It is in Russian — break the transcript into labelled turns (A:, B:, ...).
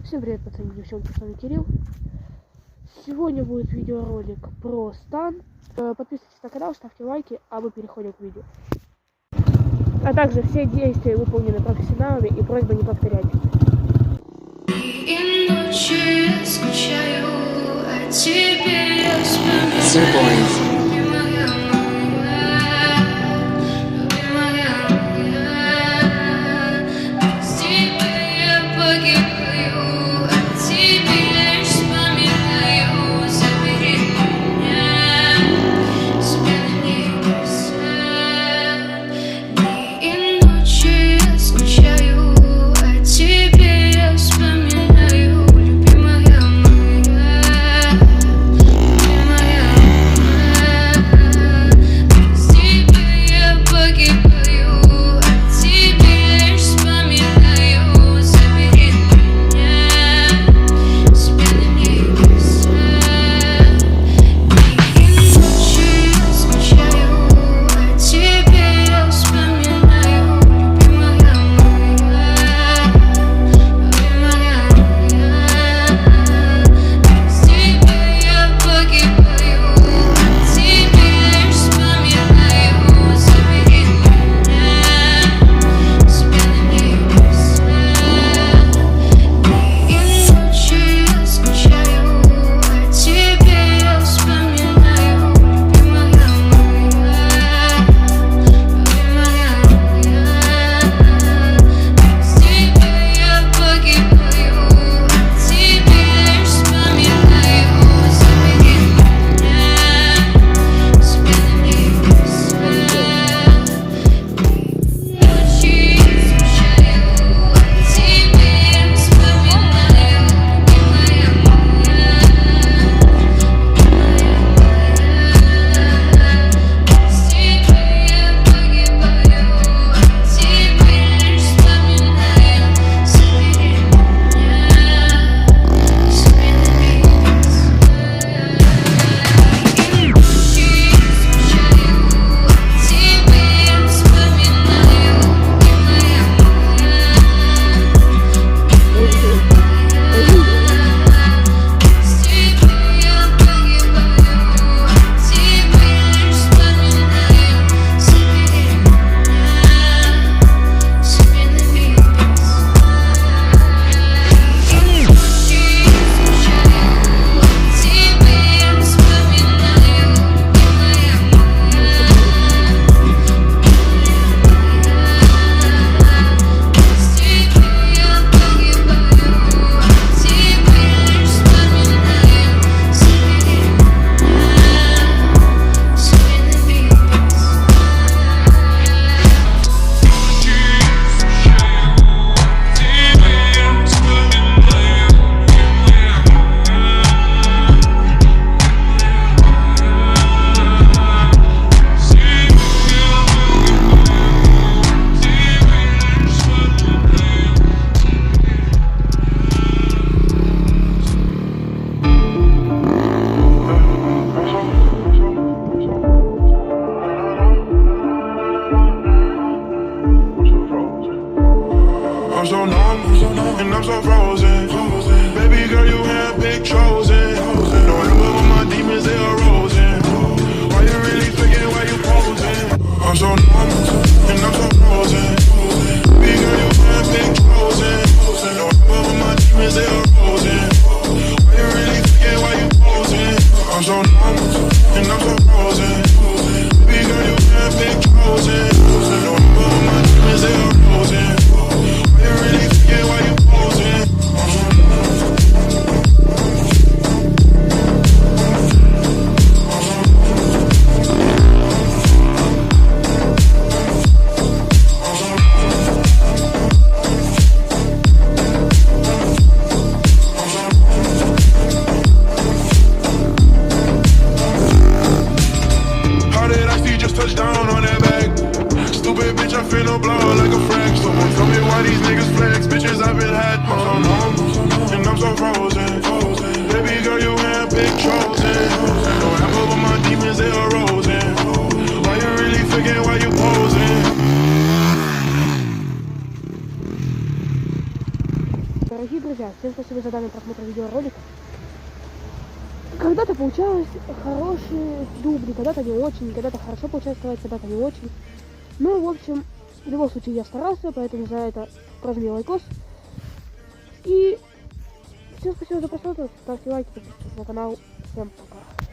A: Всем привет, пацаны, девчонки, с вами Кирилл. Сегодня будет видеоролик про стант. Подписывайтесь на канал, ставьте лайки, а мы переходим к видео. А также все действия выполнены профессионалами и просьба не повторять.
B: И ночью я скучаю, а тебе я вспоминаю.
A: Всем спасибо за данный просмотр видеоролика. Когда-то получалось хорошие дубли, когда-то не очень, когда-то хорошо получалось снимать, когда-то не очень. Ну, в общем, в любом случае я старался, поэтому за это прожми лайкос. И всем спасибо за просмотр, ставьте лайки, подписывайтесь на канал. Всем пока.